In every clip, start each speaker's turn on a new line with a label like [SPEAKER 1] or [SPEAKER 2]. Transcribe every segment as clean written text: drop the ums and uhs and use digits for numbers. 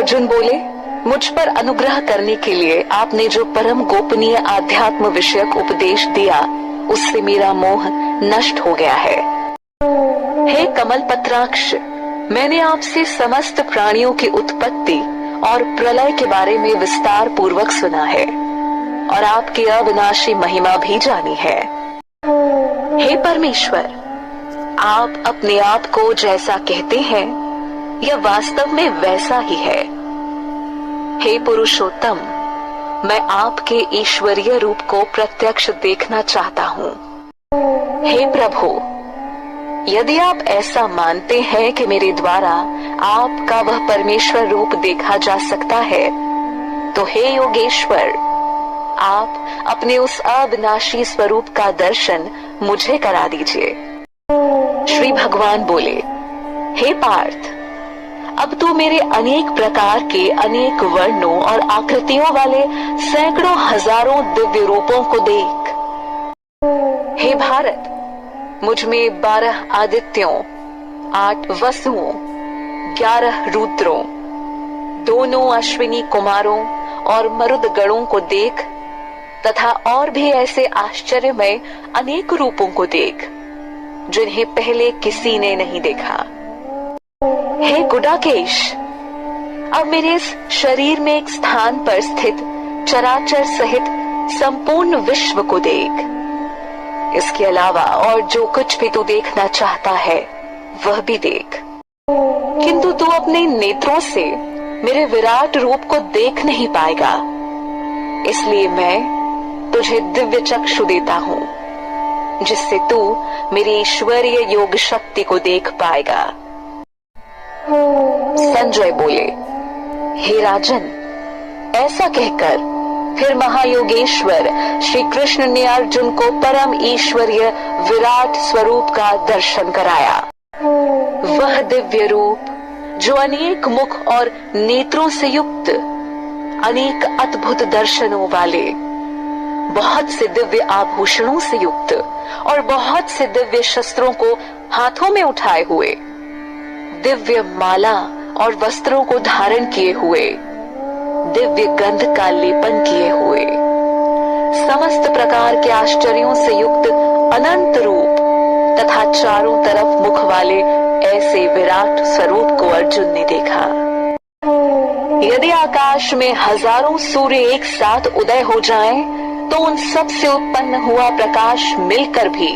[SPEAKER 1] अर्जुन बोले, मुझ पर अनुग्रह करने के लिए आपने जो परम गोपनीय आध्यात्म विषयक उपदेश दिया, उससे मेरा मोह नष्ट हो गया है। हे कमल पत्राक्ष, मैंने आपसे समस्त प्राणियों की उत्पत्ति और प्रलय के बारे में विस्तार पूर्वक सुना है और आपकी अविनाशी महिमा भी जानी है। हे परमेश्वर, आप अपने आप को जैसा कहते हैं यह वास्तव में वैसा ही है। हे पुरुषोत्तम, मैं आपके ईश्वरीय रूप को प्रत्यक्ष देखना चाहता हूँ। हे प्रभु, यदि आप ऐसा मानते हैं कि मेरे द्वारा आपका वह परमेश्वर रूप देखा जा सकता है, तो हे योगेश्वर, आप अपने उस अविनाशी स्वरूप का दर्शन मुझे करा दीजिए। श्री भगवान बोले, हे पार्थ, अब तू मेरे अनेक प्रकार के अनेक वर्णों और आकृतियों वाले सैकड़ों हजारों दिव्य रूपों को देख। हे भारत, मुझ में 12 आदित्यों, 8 वसुओं, 11 रुद्रों, दोनों अश्विनी कुमारों और मरुद गणों को देख तथा और भी ऐसे आश्चर्यमय अनेक रूपों को देख जिन्हें पहले किसी ने नहीं देखा। हे गुडाकेश, अब मेरे इस शरीर में एक स्थान पर स्थित चराचर सहित संपूर्ण विश्व को देख। इसके अलावा और जो कुछ भी तू देखना चाहता है वह भी देख, किंतु तू अपने नेत्रों से मेरे विराट रूप को देख नहीं पाएगा। इसलिए मैं तुझे दिव्य चक्षु देता हूँ, जिससे तू मेरी ईश्वरीय योग शक्ति को देख पाएगा। संजय बोले, हे राजन, ऐसा कहकर फिर महायोगेश्वर श्री कृष्ण ने अर्जुन को परम ईश्वरीय विराट स्वरूप का दर्शन कराया। वह दिव्य रूप जो अनेक मुख और नेत्रों से युक्त, अनेक अद्भुत दर्शनों वाले, बहुत से दिव्य आभूषणों से युक्त और बहुत से दिव्य शस्त्रों को हाथों में उठाए हुए, दिव्य माला और वस्त्रों को धारण किए हुए, दिव्य गंध का लेपन किए हुए, समस्त प्रकार के आश्चर्यों से युक्त अनंत रूप तथा चारों तरफ मुख वाले ऐसे विराट स्वरूप को अर्जुन ने देखा। यदि आकाश में हजारों सूर्य एक साथ उदय हो जाएं, तो उन सब से उत्पन्न हुआ प्रकाश मिलकर भी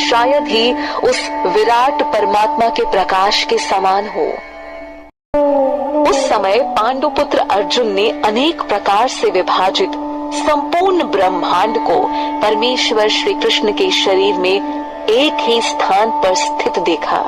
[SPEAKER 1] शायद ही उस विराट परमात्मा के प्रकाश के समान हो। उस समय पांडुपुत्र अर्जुन ने अनेक प्रकार से विभाजित संपूर्ण ब्रह्मांड को परमेश्वर श्री कृष्ण के शरीर में एक ही स्थान पर स्थित देखा।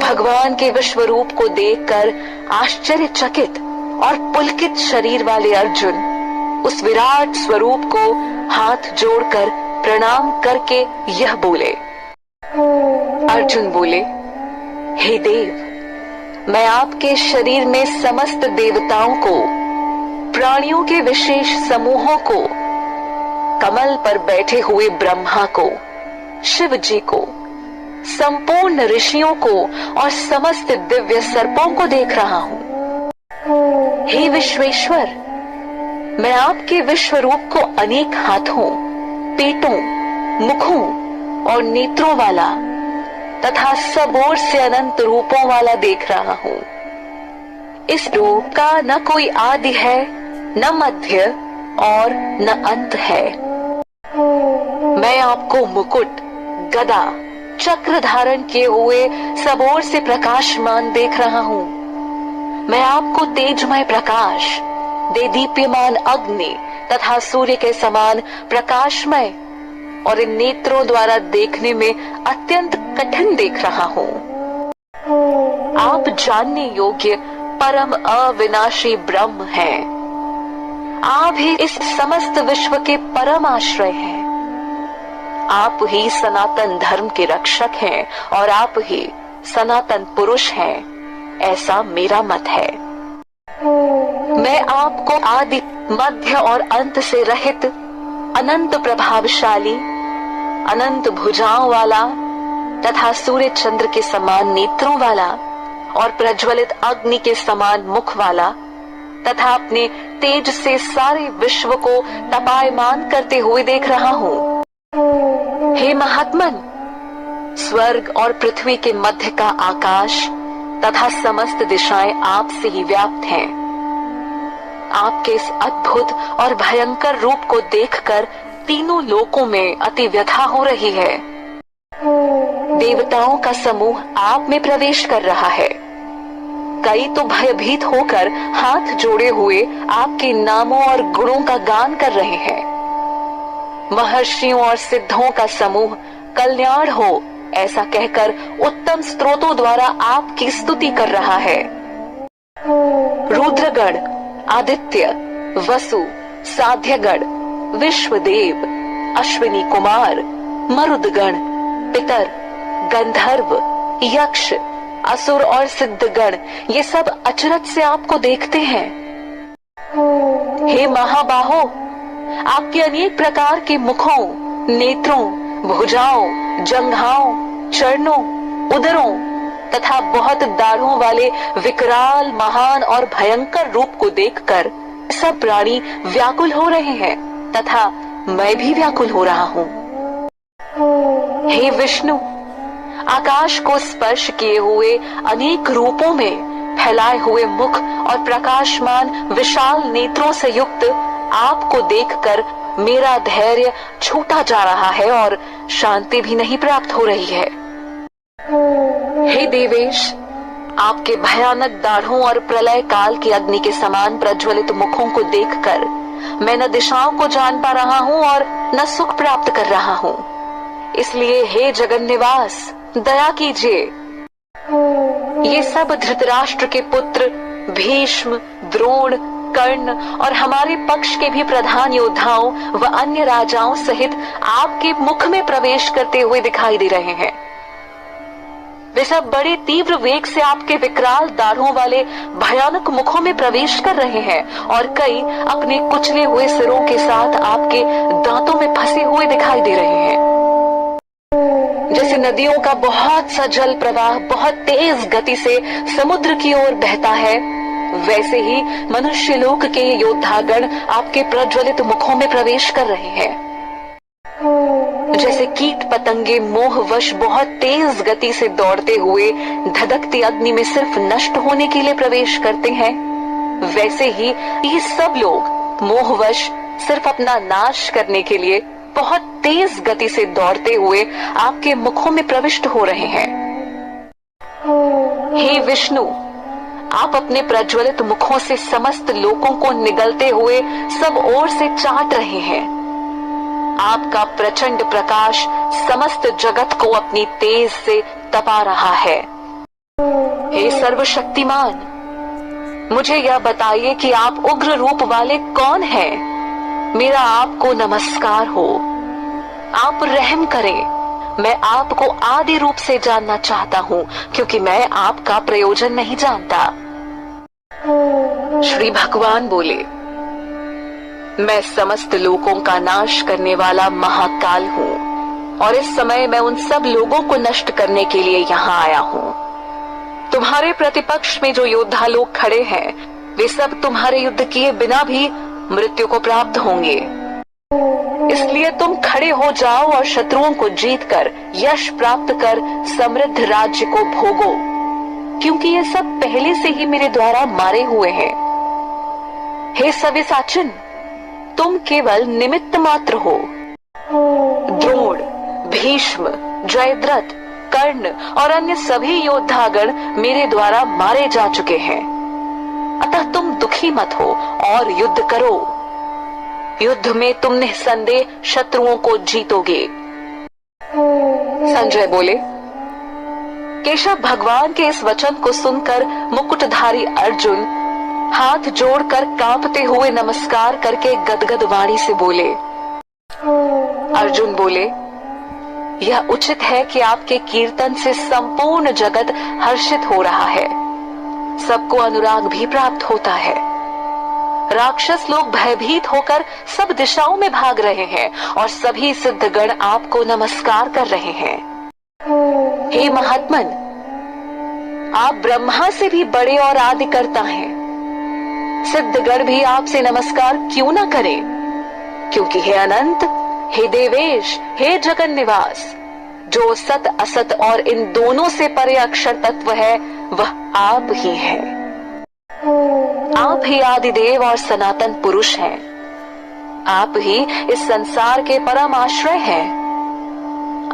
[SPEAKER 1] भगवान के विश्व रूप को देखकर आश्चर्यचकित और पुलकित शरीर वाले अर्जुन उस विराट स्वरूप को हाथ जोड़कर प्रणाम करके यह बोले। अर्जुन बोले, हे देव, मैं आपके शरीर में समस्त देवताओं को, प्राणियों के विशेष समूहों को, कमल पर बैठे हुए ब्रह्मा को, शिव जी को, संपूर्ण ऋषियों को और समस्त दिव्य सर्पों को देख रहा हूँ। हे विश्वेश्वर, मैं आपके विश्व रूप को अनेक हाथों, पेटों, मुखों और नेत्रों वाला तथा सब ओर से अनंत रूपों वाला देख रहा हूँ। इस रूप का न कोई आदि है, न मध्य और न अंत है। मैं आपको मुकुट, गदा, चक्र धारण किए हुए सब ओर से प्रकाशमान देख रहा हूँ। मैं आपको तेजमय प्रकाश, देदीप्यमान अग्नि तथा सूर्य के समान प्रकाशमय और इन नेत्रों द्वारा देखने में अत्यंत कठिन देख रहा हूँ। आप जानने योग्य परम अविनाशी ब्रह्म हैं। आप ही इस समस्त विश्व के परम आश्रय हैं। आप ही सनातन धर्म के रक्षक हैं और आप ही सनातन पुरुष हैं, ऐसा मेरा मत है। मैं आपको आदि, मध्य और अंत से रहित, अनंत प्रभावशाली, अनंत भुजाओं वाला तथा सूर्य चंद्र के समान नेत्रों वाला और प्रज्वलित अग्नि के समान मुख वाला तथा अपने तेज से सारे विश्व को तपायमान करते हुए देख रहा हूँ। हे महात्मन, स्वर्ग और पृथ्वी के मध्य का आकाश तथा समस्त दिशाएं आपसे ही व्याप्त हैं। आपके इस अद्भुत और भयंकर रूप को देखकर तीनों लोकों में अति व्यथा हो रही है। देवताओं का समूह आप में प्रवेश कर रहा है। कई तो भयभीत होकर हाथ जोड़े हुए आपके नामों और गुणों का गान कर रहे हैं। महर्षियों और सिद्धों का समूह कल्याण हो ऐसा कहकर उत्तम स्रोतों द्वारा आपकी स्तुति कर रहा है। रुद्रगण, आदित्य, वसु, साध्यगण, विश्वदेव, अश्विनी कुमार, मरुदगण, पितर, गंधर्व, यक्ष, असुर और सिद्धगण ये सब अचरज से आपको देखते हैं। हे महाबाहो, आपके अनेक प्रकार के मुखों, नेत्रों, भुजाओं, जंघाओं, चरणों, उदरों तथा बहुत दाढ़ों वाले विकराल, महान और भयंकर रूप को देखकर सब प्राणी व्याकुल हो रहे हैं तथा मैं भी व्याकुल हो रहा हूँ। हे विष्णु, आकाश को स्पर्श किए हुए अनेक रूपों में फैलाए हुए मुख और प्रकाशमान विशाल नेत्रों से युक्त आपको देखकर मेरा धैर्य छूटा जा रहा है और शांति भी नहीं प्राप्त हो रही है। हे देवेश, आपके भयानक दाढ़ों और प्रलय काल की अग्नि के समान प्रज्वलित मुखों को देखकर मैं न दिशाओं को जान पा रहा हूँ और न सुख प्राप्त कर रहा हूँ। इसलिए हे जगन्निवास, दया कीजिए। ये सब धृतराष्ट्र के पुत्र भीष्म, द्रोण, कर्ण और हमारे पक्ष के भी प्रधान योद्धाओं व अन्य राजाओं सहित आपके मुख में प्रवेश करते हुए दिखाई दे रहे हैं। वे सब बड़े तीव्र वेग से आपके विकराल दाढ़ों वाले भयानक मुखों में प्रवेश कर रहे हैं और कई अपने कुचले हुए सिरों के साथ आपके दांतों में फंसे हुए दिखाई दे रहे हैं। जैसे नदियों का बहुत सा जल प्रवाह बहुत तेज गति से समुद्र की ओर बहता है, वैसे ही मनुष्य लोक के योद्धागण आपके प्रज्वलित मुखों में प्रवेश कर रहे हैं। जैसे कीट पतंगे मोहवश बहुत तेज गति से दौड़ते हुए धधकती अग्नि में सिर्फ नष्ट होने के लिए प्रवेश करते हैं, वैसे ही ये सब लोग मोहवश सिर्फ अपना नाश करने के लिए बहुत तेज गति से दौड़ते हुए आपके मुखों में प्रविष्ट हो रहे हैं। हे विष्णु, आप अपने प्रज्वलित मुखों से समस्त लोकों को निगलते हुए सब ओर से चाट रहे हैं। आपका प्रचंड प्रकाश समस्त जगत को अपनी तेज से तपा रहा है। हे सर्वशक्तिमान, मुझे यह बताइए कि आप उग्र रूप वाले कौन हैं? मेरा आपको नमस्कार हो। आप रहम करें। मैं आपको आदि रूप से जानना चाहता हूँ क्योंकि मैं आपका प्रयोजन नहीं जानता। श्री भगवान बोले, मैं समस्त लोगों का नाश करने वाला महाकाल हूँ और इस समय मैं उन सब लोगों को नष्ट करने के लिए यहाँ आया हूँ। तुम्हारे प्रतिपक्ष में जो योद्धा लोग खड़े हैं, वे सब तुम्हारे युद्ध किए बिना भी मृत्यु को प्राप्त होंगे। इसलिए तुम खड़े हो जाओ और शत्रुओं को जीतकर यश प्राप्त कर समृद्ध राज्य को भोगो, क्योंकि ये सब पहले से ही मेरे द्वारा मारे हुए हैं। हे सव्यसाचिन, तुम केवल निमित्त मात्र हो। द्रोण, भीष्म, जयद्रथ, कर्ण और अन्य सभी योद्धागण मेरे द्वारा मारे जा चुके हैं। अतः तुम दुखी मत हो और युद्ध करो। युद्ध में तुम निस्संदेह शत्रुओं को जीतोगे। संजय बोले, केशव भगवान के इस वचन को सुनकर मुकुटधारी अर्जुन हाथ जोड़कर कांपते हुए नमस्कार करके गदगद वाणी से बोले। अर्जुन बोले, यह उचित है कि आपके कीर्तन से संपूर्ण जगत हर्षित हो रहा है, सबको अनुराग भी प्राप्त होता है। राक्षस लोग भयभीत होकर सब दिशाओं में भाग रहे हैं और सभी सिद्धगण आपको नमस्कार कर रहे हैं। हे महात्मन, आप ब्रह्मा से भी बड़े और आदि करता हैं। सिद्धगण भी आपसे नमस्कार क्यों ना करें, क्योंकि हे अनंत, हे देवेश, हे जगन निवास, जो सत असत और इन दोनों से परे अक्षर तत्व है वह आप ही हैं। आप ही आदिदेव और सनातन पुरुष हैं। आप ही इस संसार के परम आश्रय हैं।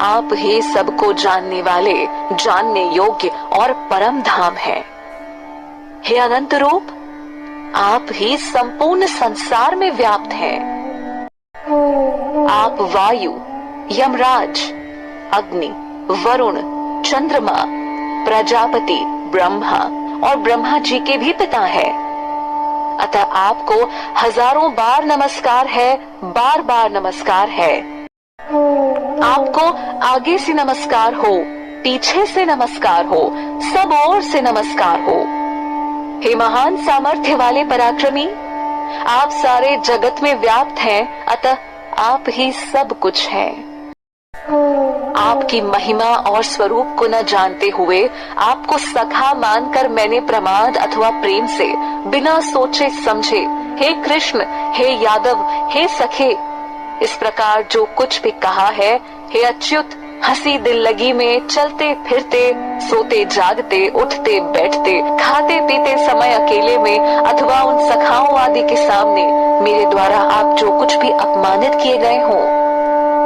[SPEAKER 1] आप ही सबको जानने वाले, जानने योग्य और परम धाम हैं। हे अनंत रूप, आप ही संपूर्ण संसार में व्याप्त हैं। आप वायु, यमराज, अग्नि, वरुण, चंद्रमा, प्रजापति, ब्रह्मा और ब्रह्मा जी के भी पिता है। अतः आपको हजारों बार नमस्कार है, बार बार नमस्कार है। आपको आगे से नमस्कार हो, पीछे से नमस्कार हो, सब ओर से नमस्कार हो। हे महान सामर्थ्य वाले पराक्रमी, आप सारे जगत में व्याप्त हैं, अतः आप ही सब कुछ हैं। आपकी महिमा और स्वरूप को न जानते हुए आपको सखा मानकर मैंने प्रमाद अथवा प्रेम से बिना सोचे समझे हे कृष्ण, हे यादव, हे सखे, इस प्रकार जो कुछ भी कहा है, हे अच्युत, हंसी दिल लगी में, चलते फिरते, सोते जागते, उठते बैठते, खाते पीते समय अकेले में अथवा उन सखाओं आदि के सामने मेरे द्वारा आप जो कुछ भी अपमानित किए गए हों,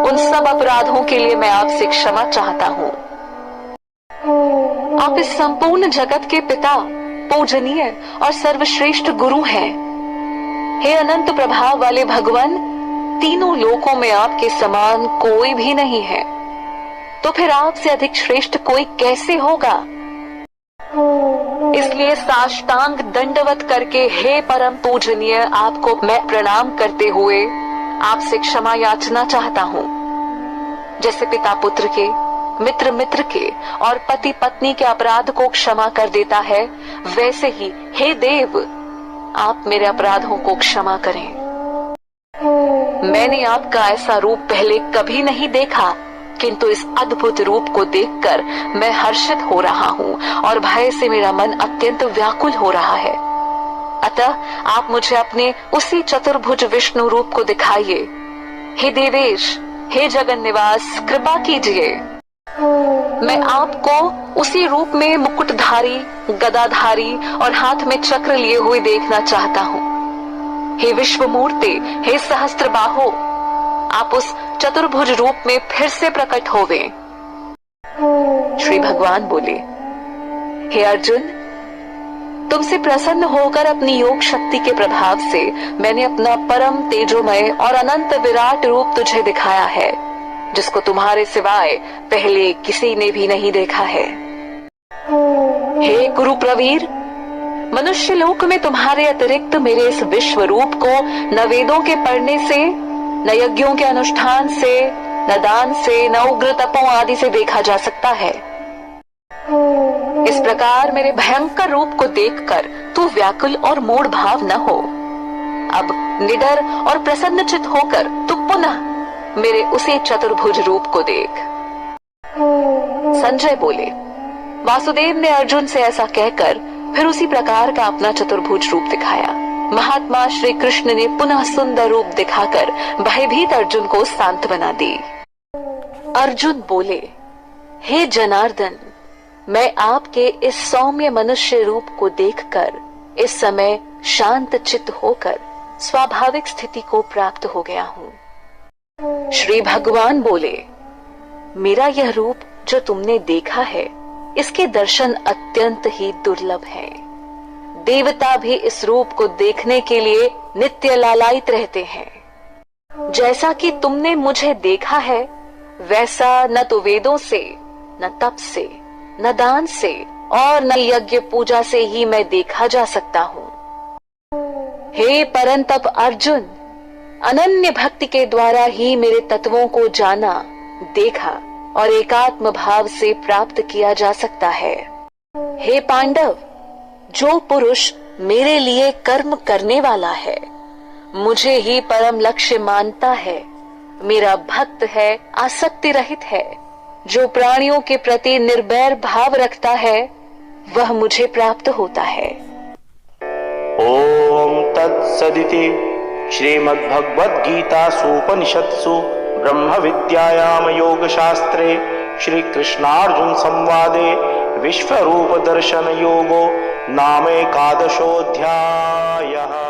[SPEAKER 1] उन सब अपराधों के लिए मैं आपसे क्षमा चाहता हूँ। आप इस संपूर्ण जगत के पिता, पूजनीय और सर्वश्रेष्ठ गुरु हैं। हे अनंत प्रभाव वाले भगवान, तीनों लोकों में आपके समान कोई भी नहीं है, तो फिर आपसे अधिक श्रेष्ठ कोई कैसे होगा। इसलिए साष्टांग दंडवत करके हे परम पूजनीय, आपको मैं प्रणाम करते हुए आपसे क्षमा याचना चाहता हूँ। जैसे पिता पुत्र के, मित्र मित्र के और पति पत्नी के अपराध को क्षमा कर देता है, वैसे ही हे देव, आप मेरे अपराधों को क्षमा करें। मैंने आपका ऐसा रूप पहले कभी नहीं देखा, किंतु इस अद्भुत रूप को देखकर मैं हर्षित हो रहा हूँ और भय से मेरा मन अत्यंत व्याकुल हो रहा है। अतः आप मुझे अपने उसी चतुर्भुज विष्णु रूप को दिखाइए। हे देवेश, हे जगन निवास, कृपा कीजिए। मैं आपको उसी रूप में मुकुटधारी, गदाधारी और हाथ में चक्र लिए हुए देखना चाहता हूँ। हे विश्वमूर्ति, हे सहस्त्रबाहो, आप उस चतुर्भुज रूप में फिर से प्रकट होवे। श्री भगवान बोले, हे अर्जुन, तुमसे प्रसन्न होकर अपनी योग शक्ति के प्रभाव से मैंने अपना परम तेजोमय और अनंत विराट रूप तुझे दिखाया है, जिसको तुम्हारे सिवाय पहले किसी ने भी नहीं देखा है। हे कुरु प्रवीर, मनुष्य लोक में तुम्हारे अतिरिक्त मेरे इस विश्व रूप को न वेदों के पढ़ने से, न यज्ञों के अनुष्ठान से, न दान से, न उग्र तपों आदि से देखा जा सकता है। इस प्रकार मेरे भयंकर रूप को देखकर तू व्याकुल और मूढ़ भाव न हो। अब निडर और प्रसन्नचित होकर तू पुनः मेरे उसी चतुर्भुज रूप को देख। संजय बोले, वासुदेव ने अर्जुन से ऐसा कहकर फिर उसी प्रकार का अपना चतुर्भुज रूप दिखाया। महात्मा श्री कृष्ण ने पुनः सुंदर रूप दिखाकर भयभीत अर्जुन को सांत्वना दी। अर्जुन बोले, हे जनार्दन, मैं आपके इस सौम्य मनुष्य रूप को देखकर इस समय शांत चित्त होकर स्वाभाविक स्थिति को प्राप्त हो गया हूँ। श्री भगवान बोले, मेरा यह रूप जो तुमने देखा है, इसके दर्शन अत्यंत ही दुर्लभ हैं। देवता भी इस रूप को देखने के लिए नित्य लालायित रहते हैं। जैसा कि तुमने मुझे देखा है, वैसा न तो वेदों से, न तप से, न दान से और न यज्ञ पूजा से ही मैं देखा जा सकता हूँ। हे परंतप अर्जुन, अनन्य भक्ति के द्वारा ही मेरे तत्वों को जाना, देखा और एकात्म भाव से प्राप्त किया जा सकता है। हे पांडव, जो पुरुष मेरे लिए कर्म करने वाला है, मुझे ही परम लक्ष्य मानता है, मेरा भक्त है, आसक्ति रहित है, जो प्राणियों के प्रति निर्भय भाव रखता है, वह मुझे प्राप्त होता है।
[SPEAKER 2] ओम तत्सदिति श्रीमद्भगवद्गीतासूपनिषत्सु ब्रह्म विद्यायाम योग शास्त्रे श्री कृष्णार्जुन संवादे विश्वरूप दर्शन योगो नाम एकादशोऽध्यायः।